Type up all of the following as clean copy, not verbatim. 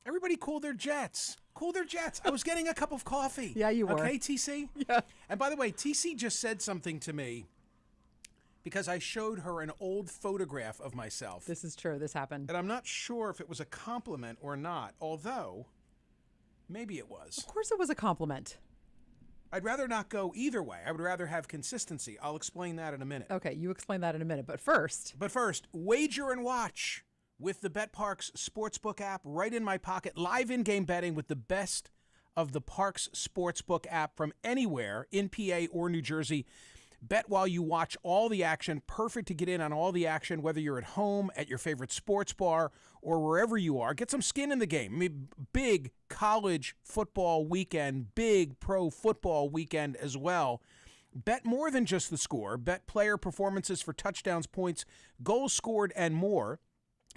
Everybody cool their jets. Cool their jets. I was getting a cup of coffee. Yeah, you were. Okay, TC? Yeah. And by the way, TC just said something to me because I showed her an old photograph of myself. This is true. This happened. And I'm not sure if it was a compliment or not, although maybe it was. Of course it was a compliment. I'd rather not go either way. I would rather have consistency. I'll explain that in a minute. Okay, you explain that in a minute. But first, wager and watch with the BetParks Sportsbook app right in my pocket. Live in-game betting with the best of the Parks Sportsbook app from anywhere in PA or New Jersey. Bet while you watch all the action. Perfect to get in on all the action, whether you're at home, at your favorite sports bar, or wherever you are. Get some skin in the game. I mean, big college football weekend, big pro football weekend as well. Bet more than just the score. Bet player performances for touchdowns, points, goals scored, and more.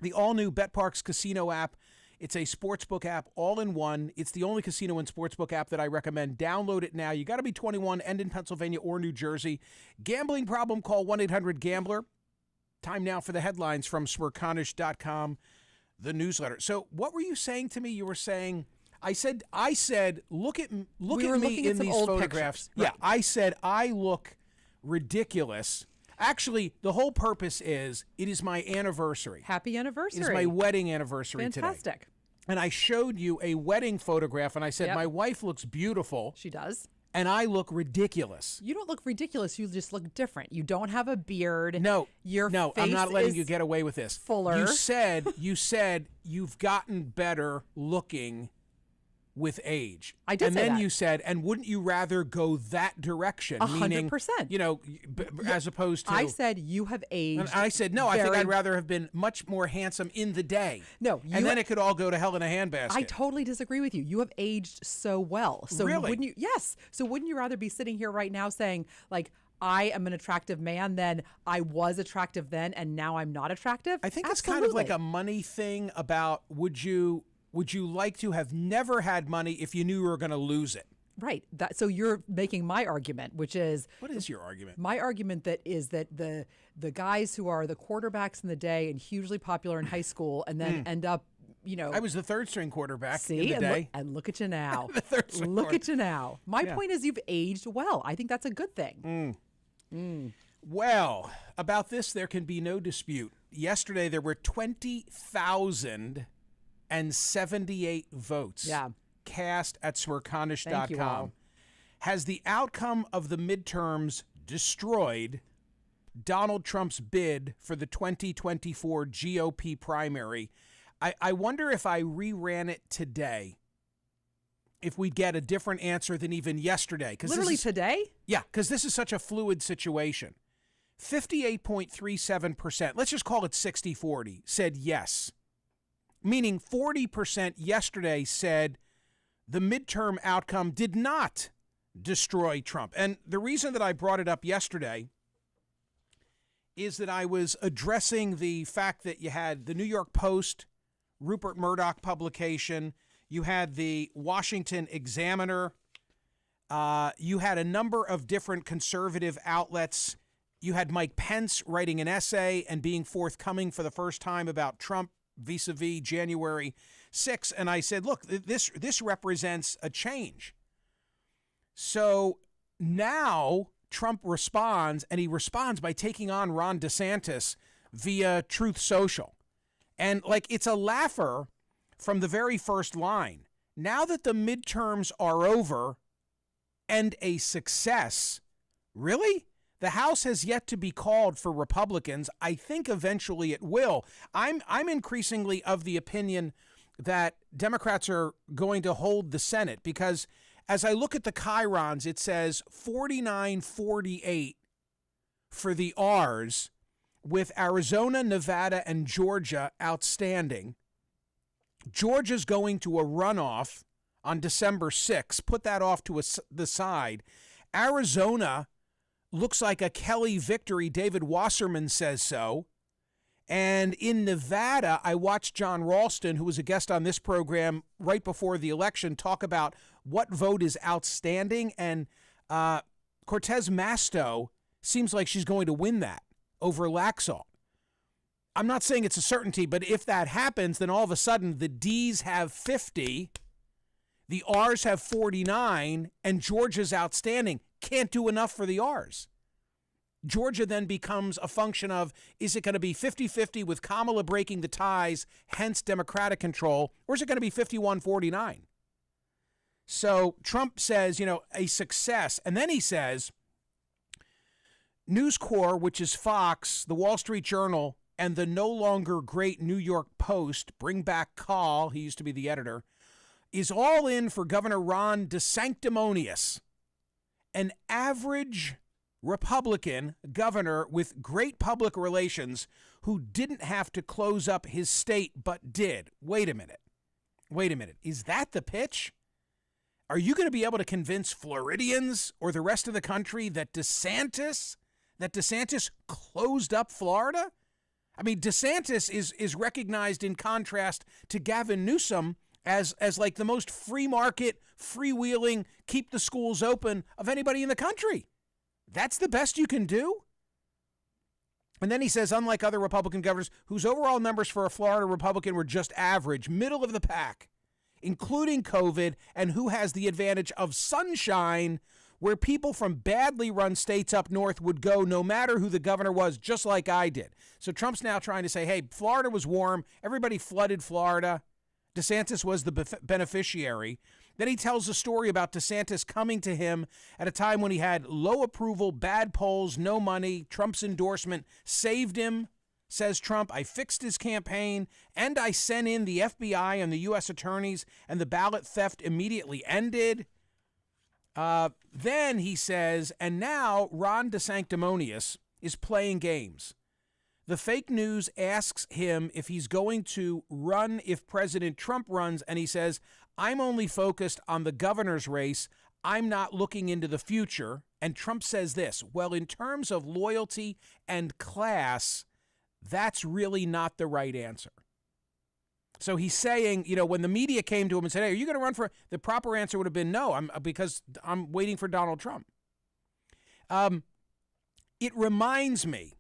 The all-new BetParks Casino app. It's a sportsbook app all in one. It's the only casino and sportsbook app that I recommend. Download it now. You got to be 21 and in Pennsylvania or New Jersey. Gambling problem, call 1-800-GAMBLER. Time now for the headlines from Smerconish.com, the newsletter. So what were you saying to me? You were saying, I said, look at me in these photographs. Right. Yeah, I said, I look ridiculous. Actually, the whole purpose is, it is my anniversary. Happy anniversary. It is my wedding anniversary today. Fantastic. And I showed you a wedding photograph, and I said, my wife looks beautiful. She does. And I look ridiculous. You don't look ridiculous. You just look different. You don't have a beard. No, Your no, face I'm not letting is you get away with this. fuller. You said you've gotten better looking with age. I did and say then that. you said, and wouldn't you rather go that direction? 100%. You know, as opposed to... I said you have aged. And I said, no, I think I'd rather have been much more handsome in the day. No. And then it could all go to hell in a handbasket. I totally disagree with you. You have aged so well. So Really? wouldn't you? Yes. So wouldn't you rather be sitting here right now saying, like, I am an attractive man than I was attractive then and now I'm not attractive? I think it's kind of like a money thing about would you like to have never had money if you knew you were going to lose it? Right. So you're making my argument, which is... What is your argument? My argument is that the guys who are the quarterbacks in the day and hugely popular in high school and then end up, you know... I was the third string quarterback in the and day. Look at you now. The third string Look at you now. My point is you've aged well. I think that's a good thing. Well, about this, there can be no dispute. Yesterday, there were 20,078 votes cast at Smerconish.com. Thank you all. Has the outcome of the midterms destroyed Donald Trump's bid for the 2024 GOP primary? I wonder if I reran it today, if we'd get a different answer than even yesterday. Literally today? Yeah, because this is such a fluid situation. 58.37%, let's just call it 60-40, said yes. Meaning 40% yesterday said the midterm outcome did not destroy Trump. And the reason that I brought it up yesterday is that I was addressing the fact that you had the New York Post, Rupert Murdoch publication, you had the Washington Examiner, you had a number of different conservative outlets. You had Mike Pence writing an essay and being forthcoming for the first time about Trump vis-a-vis January 6th. And I said, look, this represents a change. So now Trump responds, and he responds by taking on Ron DeSantis via Truth Social. And like, it's a laugher from the very first line. Now that the midterms are over and a success, really? The House has yet to be called for Republicans. I think eventually it will. I'm increasingly of the opinion that Democrats are going to hold the Senate because as I look at the chyrons, it says 49-48 for the R's with Arizona, Nevada, and Georgia outstanding. Georgia's going to a runoff on December 6th. Put that off to the side. Arizona looks like a Kelly victory. David Wasserman says so. And in Nevada, I watched John Ralston, who was a guest on this program right before the election, talk about what vote is outstanding. And Cortez Masto seems like she's going to win that over Laxalt. I'm not saying it's a certainty, but if that happens, then all of a sudden the D's have 50, the R's have 49, and Georgia's outstanding. Can't do enough for the R's. Georgia then becomes a function of, is it going to be 50-50 with Kamala breaking the ties, hence Democratic control, or is it going to be 51-49? So Trump says, a success. And then he says, News Corps, which is Fox, the Wall Street Journal, and the no longer great New York Post, bring back Call, he used to be the editor, is all in for Governor Ron DeSanctimonious, an average Republican governor with great public relations who didn't have to close up his state but did. Wait a minute. Is that the pitch? Are you going to be able to convince Floridians or the rest of the country that DeSantis closed up Florida? I mean, DeSantis is recognized in contrast to Gavin Newsom as like the most free market, freewheeling, keep the schools open of anybody in the country. That's the best you can do? And then he says, unlike other Republican governors whose overall numbers for a Florida Republican were just average, middle of the pack, including COVID, and who has the advantage of sunshine, where people from badly run states up north would go no matter who the governor was, just like I did. So Trump's now trying to say, hey, Florida was warm. Everybody flooded Florida. DeSantis was the beneficiary. Then he tells a story about DeSantis coming to him at a time when he had low approval, bad polls, no money. Trump's endorsement saved him, says Trump. I fixed his campaign, and I sent in the FBI and the U.S. attorneys, and the ballot theft immediately ended. Then he says, and now Ron DeSanctimonious is playing games. The fake news asks him if he's going to run if President Trump runs, and he says, I'm only focused on the governor's race. I'm not looking into the future. And Trump says this, well, in terms of loyalty and class, that's really not the right answer. So he's saying, when the media came to him and said, hey, are you going to run for, the proper answer would have been no, because I'm waiting for Donald Trump. It reminds me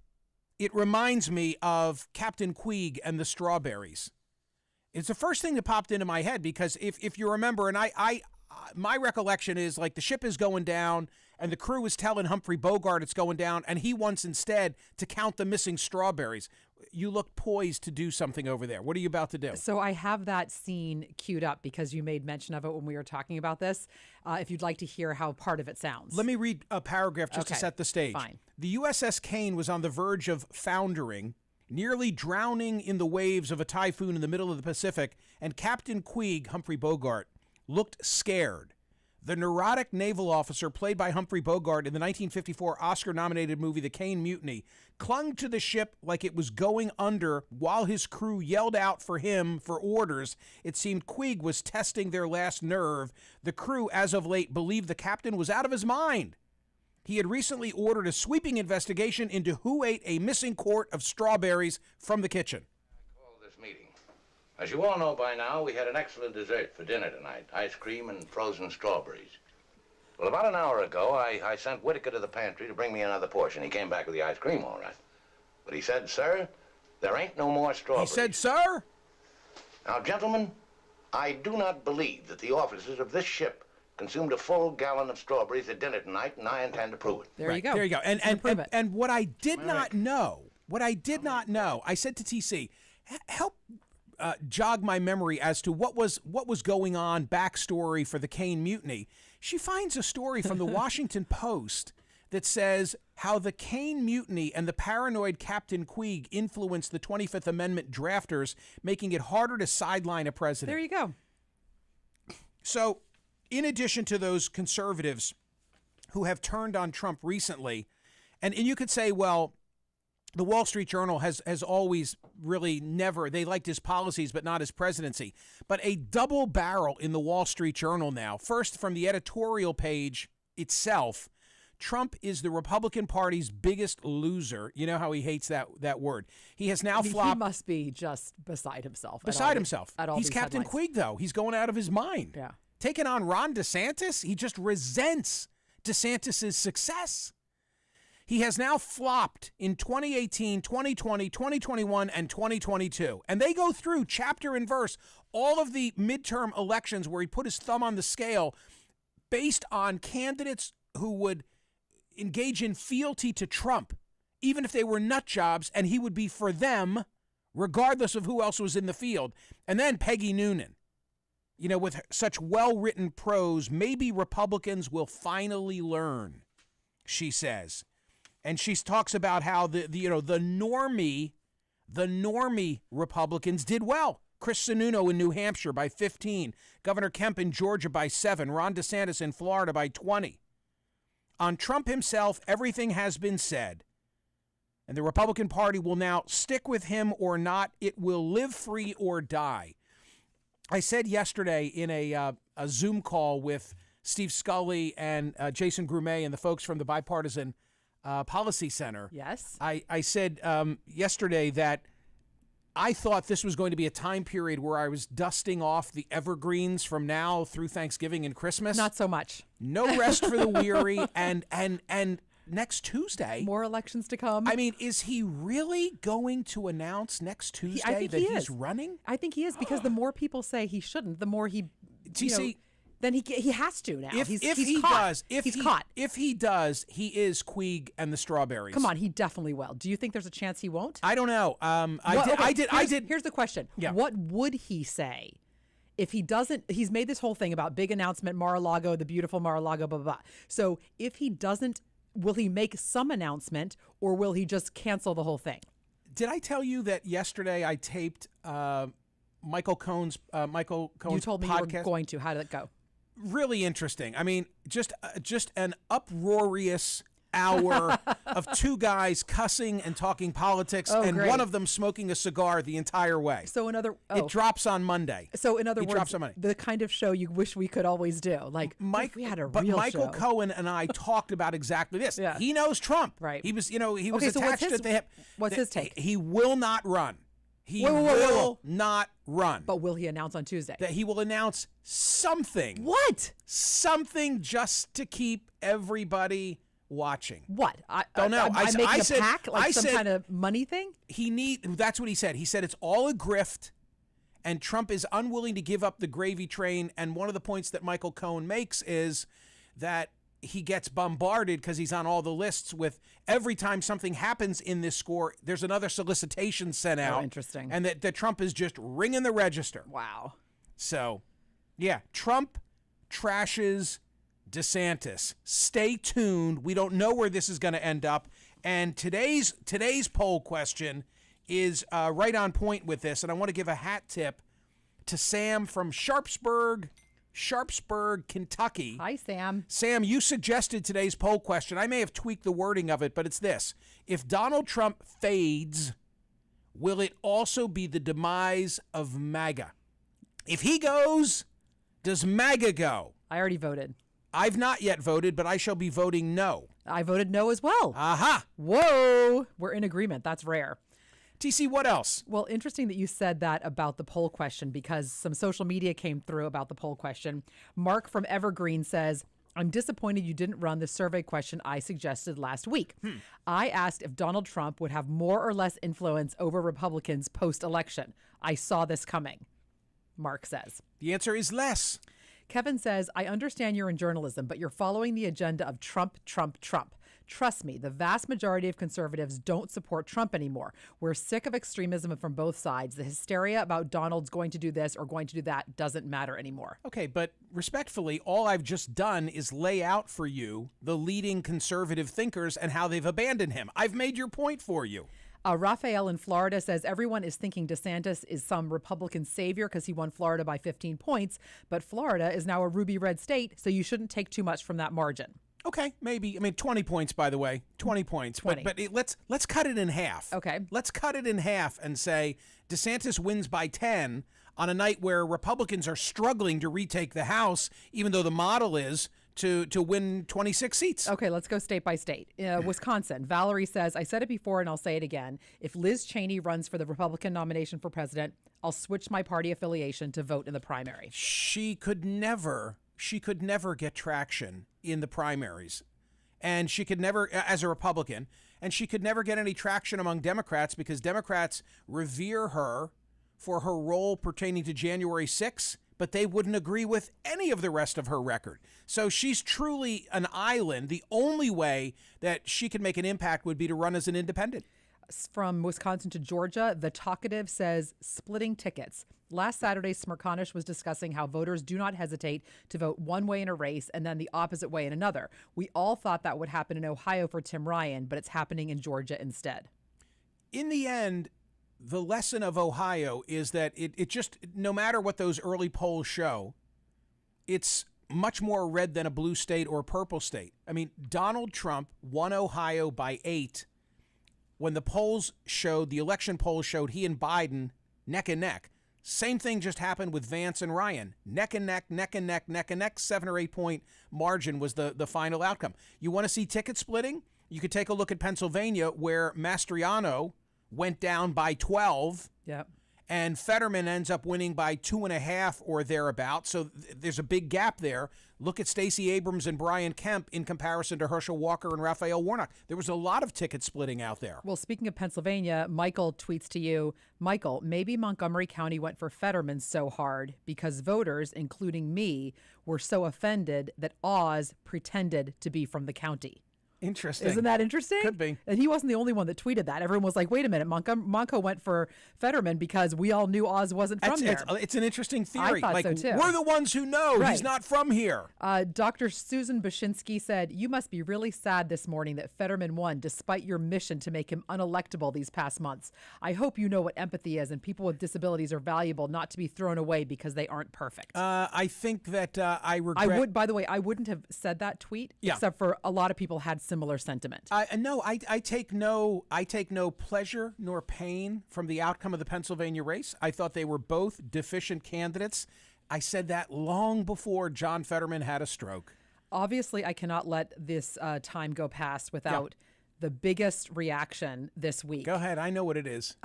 of Captain Queeg and the strawberries. It's the first thing that popped into my head because if you remember, and my recollection is like the ship is going down and the crew is telling Humphrey Bogart it's going down, and he wants instead to count the missing strawberries. You look poised to do something over there. What are you about to do? So I have that scene queued up because you made mention of it when we were talking about this. If you'd like to hear how part of it sounds. Let me read a paragraph just to set the stage. Fine. The USS Caine was on the verge of foundering, nearly drowning in the waves of a typhoon in the middle of the Pacific, and Captain Queeg, Humphrey Bogart, looked scared. The neurotic naval officer, played by Humphrey Bogart in the 1954 Oscar-nominated movie The Caine Mutiny, clung to the ship like it was going under while his crew yelled out for him for orders. It seemed Queeg was testing their last nerve. The crew, as of late, believed the captain was out of his mind. He had recently ordered a sweeping investigation into who ate a missing quart of strawberries from the kitchen. I called this meeting. As you all know by now, we had an excellent dessert for dinner tonight. Ice cream and frozen strawberries. Well, about an hour ago, I sent Whitaker to the pantry to bring me another portion. He came back with the ice cream, all right. But he said, sir, there ain't no more strawberries. He said, sir? Now, gentlemen, I do not believe that the officers of this ship consumed a full gallon of strawberries at dinner tonight, and I intend to prove it. There you go. There you go. And what I did not know, I said to TC, help jog my memory as to what was going on, backstory for the Caine Mutiny. She finds a story from the Washington Post that says how the Caine Mutiny and the paranoid Captain Queeg influenced the 25th Amendment drafters, making it harder to sideline a president. There you go. So, in addition to those conservatives who have turned on Trump recently, and you could say, well, the Wall Street Journal has always really never, they liked his policies but not his presidency. But a double barrel in the Wall Street Journal now. First, from the editorial page itself, Trump is the Republican Party's biggest loser. You know how he hates that word. He has now flopped. He must be just beside himself. He's Captain Queeg, though. He's going out of his mind. Yeah. Taking on Ron DeSantis, he just resents DeSantis' success. He has now flopped in 2018, 2020, 2021, and 2022. And they go through chapter and verse all of the midterm elections where he put his thumb on the scale based on candidates who would engage in fealty to Trump, even if they were nut jobs, and he would be for them regardless of who else was in the field. And then Peggy Noonan, with such well-written prose, maybe Republicans will finally learn, she says. And she talks about how the normie Republicans did well. Chris Sununu in New Hampshire by 15, Governor Kemp in Georgia by 7, Ron DeSantis in Florida by 20. On Trump himself, everything has been said. And the Republican Party will now stick with him or not. It will live free or die. I said yesterday in a Zoom call with Steve Scully and Jason Grumet and the folks from the Bipartisan Policy Center. Yes. I said yesterday that I thought this was going to be a time period where I was dusting off the evergreens from now through Thanksgiving and Christmas. Not so much. No rest for the weary, and next Tuesday. More elections to come. I mean, is he really going to announce next Tuesday he's running? I think he is, because the more people say he shouldn't, the more he. Then he has to now. If he's he caught. does, caught. If he does, he is Queeg and the Strawberries. Come on, he definitely will. Do you think there's a chance he won't? I don't know. I did. Here's the question. Yeah. What would he say if he doesn't? He's made this whole thing about big announcement, Mar-a-Lago, the beautiful Mar-a-Lago, blah, blah, blah. So if he doesn't, will he make some announcement, or will he just cancel the whole thing? Did I tell you that yesterday I taped Michael Cohen's You told me podcast? you were going to. How did it go? Really interesting. I mean, just an uproarious hour of two guys cussing and talking politics, and great. one of them smoking a cigar the entire way. So it drops on Monday. So in other words, drops on Monday. The kind of show you wish we could always do. Like we had a real Michael show. Cohen and I talked about exactly this. Yeah. He knows Trump. Right. He was, he was Okay, so attached at the hip. What's his take? He will not run. He Whoa. will not run. But will he announce on Tuesday? That he will announce something. What? Something just to keep everybody watching. What? I don't know. I'm making a pack, like I some said, kind of money thing? That's what he said. He said it's all a grift, and Trump is unwilling to give up the gravy train. And one of the points that Michael Cohen makes is that he gets bombarded because he's on all the lists with every time something happens in this score, there's another solicitation sent out. Oh, interesting. And that Trump is just ringing the register. Wow. So, yeah, Trump trashes DeSantis. Stay tuned. We don't know where this is going to end up. And today's poll question is right on point with this. And I want to give a hat tip to Sam from Sharpsburg, Kentucky. Hi, Sam. Sam, you suggested today's poll question. I may have tweaked the wording of it, but it's this. If Donald Trump fades, will it also be the demise of MAGA? If he goes, does MAGA go? I already voted. I've not yet voted, but I shall be voting no. I voted no as well. Aha. Whoa. We're in agreement. That's rare. TC, what else? Well, interesting that you said that about the poll question, because some social media came through about the poll question. Mark from Evergreen says, I'm disappointed you didn't run the survey question I suggested last week. I asked if Donald Trump would have more or less influence over Republicans post-election. I saw this coming, Mark says. The answer is less. Kevin says, I understand you're in journalism, but you're following the agenda of Trump, Trump, Trump. Trust me, the vast majority of conservatives don't support Trump anymore. We're sick of extremism from both sides. The hysteria about Donald's going to do this or going to do that doesn't matter anymore. Okay, but respectfully, all I've just done is lay out for you the leading conservative thinkers and how they've abandoned him. I've made your point for you. Raphael in Florida says everyone is thinking DeSantis is some Republican savior because he won Florida by 15 points, but Florida is now a ruby red state, so you shouldn't take too much from that margin. Okay, maybe. I mean, 20 points, by the way. 20 points. 20. But let's cut it in half. Okay. Let's cut it in half and say DeSantis wins by 10 on a night where Republicans are struggling to retake the House, even though the model is to win 26 seats. Okay, let's go state by state. Wisconsin, Valerie says, I said it before and I'll say it again. If Liz Cheney runs for the Republican nomination for president, I'll switch my party affiliation to vote in the primary. She could never get traction in the primaries. and she could never, as a Republican, and she could never get any traction among Democrats because Democrats revere her for her role pertaining to January 6th, but they wouldn't agree with any of the rest of her record. So she's truly an island. The only way that she could make an impact would be to run as an independent. From Wisconsin to Georgia, the talkative says splitting tickets. Last Saturday, Smerconish was discussing how voters do not hesitate to vote one way in a race and then the opposite way in another. We all thought that would happen in Ohio for Tim Ryan, but it's happening in Georgia instead. In the end, the lesson of Ohio is that it just, no matter what those early polls show, it's much more red than a blue state or a purple state. I mean, Donald Trump won Ohio by 8 when the polls showed, the election polls showed he and Biden neck and neck. Same thing just happened with Vance and Ryan. Neck and neck, neck and neck, neck and neck. 7 or 8 point margin was the final outcome. You want to see ticket splitting? You could take a look at Pennsylvania where Mastriano went down by 12. Yep. And Fetterman ends up winning by 2.5 or thereabout. So there's a big gap there. Look at Stacey Abrams and Brian Kemp in comparison to Herschel Walker and Raphael Warnock. There was a lot of ticket splitting out there. Well, speaking of Pennsylvania, Michael tweets to you, Michael, maybe Montgomery County went for Fetterman so hard because voters, including me, were so offended that Oz pretended to be from the county. Interesting. Isn't that interesting? Could be. And he wasn't the only one that tweeted that. Everyone was like, wait a minute, Monco went for Fetterman because we all knew Oz wasn't from there. It's an interesting theory. I thought so too. We're the ones who know he's not from here. Dr. Susan Bashinsky said, you must be really sad this morning that Fetterman won despite your mission to make him unelectable these past months. I hope you know what empathy is and people with disabilities are valuable, not to be thrown away because they aren't perfect. I think that I regret... By the way, I wouldn't have said that tweet except for a lot of people had similar sentiment. I take no pleasure nor pain from the outcome of the Pennsylvania race. I thought they were both deficient candidates. I said that long before John Fetterman had a stroke. Obviously, I cannot let this time go past without the biggest reaction this week. Go ahead. I know what it is.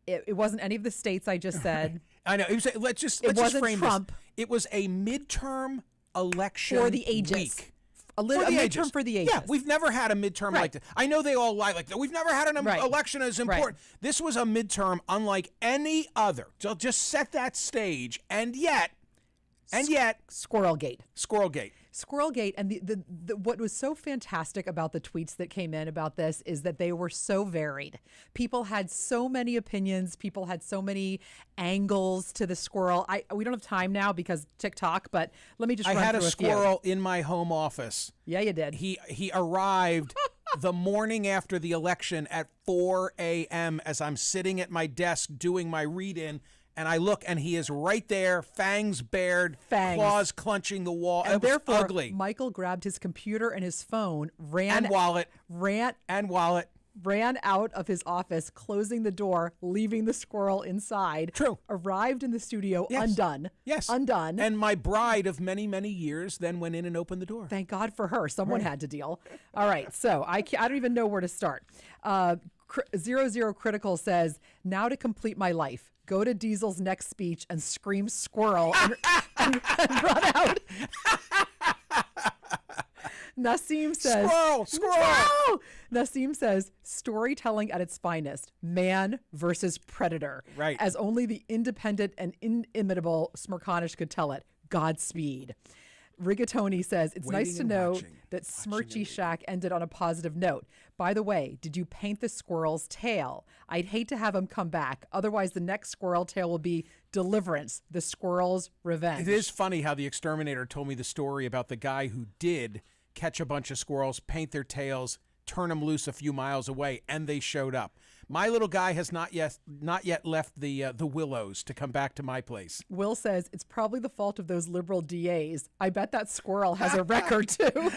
It wasn't any of the states I just said. I know. Let's just frame Trump. this. It was a midterm election for the ages. Week. A midterm for the ages. Yeah, we've never had a midterm like this. I know they all lie like that. We've never had an election as important. Right. This was a midterm unlike any other. So just set that stage, and yet, Squirrelgate. Squirrelgate, and the what was so fantastic about the tweets that came in about this is that they were so varied. People had so many opinions. People had so many angles to the squirrel. We don't have time now because TikTok, but let me just run through a few. I had a squirrel in my home office. Yeah, you did. He arrived the morning after the election at 4 a.m. as I'm sitting at my desk doing my read-in. And I look, and he is right there, fangs bared, claws clenching the wall. And it was therefore, ugly. Michael grabbed his computer and his phone, ran out of his office, closing the door, leaving the squirrel inside. True. Arrived in the studio undone. Yes. Undone. And my bride of many, many years then went in and opened the door. Thank God for her. Someone had to deal. All right. So I don't even know where to start. 00 Critical says, now to complete my life. Go to Diesel's next speech and scream squirrel and run out. Nassim says, Squirrel! Nassim says, storytelling at its finest, man versus predator. Right. As only the independent and inimitable Smerconish could tell it. Godspeed. Rigatoni says, it's nice to know that Smirchy Shack ended on a positive note. By the way, did you paint the squirrel's tail? I'd hate to have him come back. Otherwise, the next squirrel tail will be Deliverance, the squirrel's revenge. It is funny how the exterminator told me the story about the guy who did catch a bunch of squirrels, paint their tails, turn them loose a few miles away, and they showed up. My little guy has not yet left the Willows to come back to my place. Will says it's probably the fault of those liberal DAs. I bet that squirrel has a record too.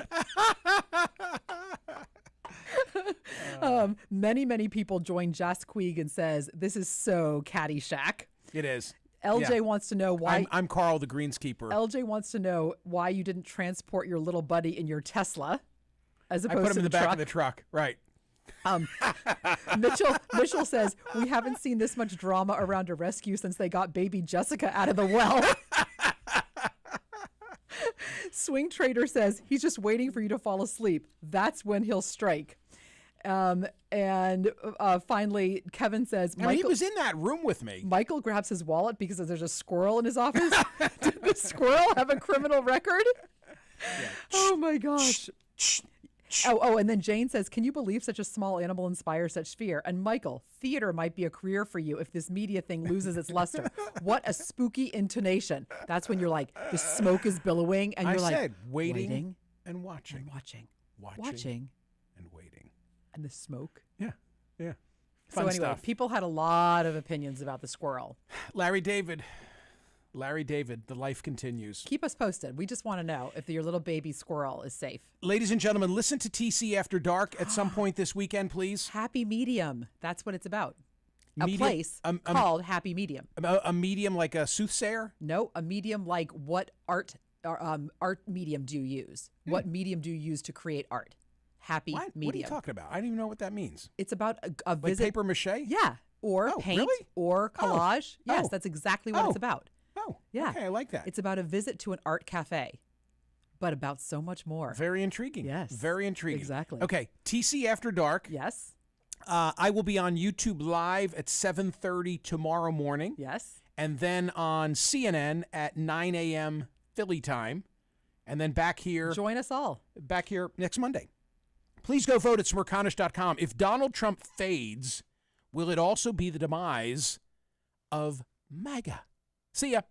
Many people join Jas Queeg and says this is so Caddyshack. It is. LJ wants to know why. I'm Carl the greenskeeper. LJ wants to know why you didn't transport your little buddy in your Tesla, as opposed to I put him in the back truck. of the truck. Right. Mitchell says we haven't seen this much drama around a rescue since they got baby Jessica out of the well. Swing Trader says he's just waiting for you to fall asleep. That's when he'll strike. And finally, Kevin says, he was in that room with me. Michael grabs his wallet because there's a squirrel in his office. Did the squirrel have a criminal record? Yeah. Oh, my gosh. Oh, and then Jane says, can you believe such a small animal inspires such fear? And Michael, theater might be a career for you if this media thing loses its luster. What a spooky intonation. That's when you're like, the smoke is billowing, and you're like, waiting and watching. And watching. And waiting. And the smoke. Yeah. So Fun anyway, stuff. people had a lot of opinions about the squirrel. Larry David, the life continues. Keep us posted. We just want to know if your little baby squirrel is safe. Ladies and gentlemen, listen to TC After Dark at some point this weekend, please. Happy Medium. That's what it's about. A Medium- place called Happy Medium. A medium like a soothsayer? No, a medium like what art medium do you use? What medium do you use to create art? Happy What? Medium. What are you talking about? I don't even know what that means. It's about a Like visit. paper mache? Yeah. Or Oh, paint really? or collage. Yes, Oh. that's exactly what Oh. it's about. Oh, Yeah. okay, I like that. It's about a visit to an art cafe, but about so much more. Very intriguing. Yes. Very intriguing. Exactly. Okay, TC After Dark. Yes. I will be on YouTube Live at 7:30 tomorrow morning. Yes. And then on CNN at 9 a.m. Philly time. And then back here Join us all. next Monday. Please go vote at Smerconish.com. If Donald Trump fades, will it also be the demise of MAGA? See ya.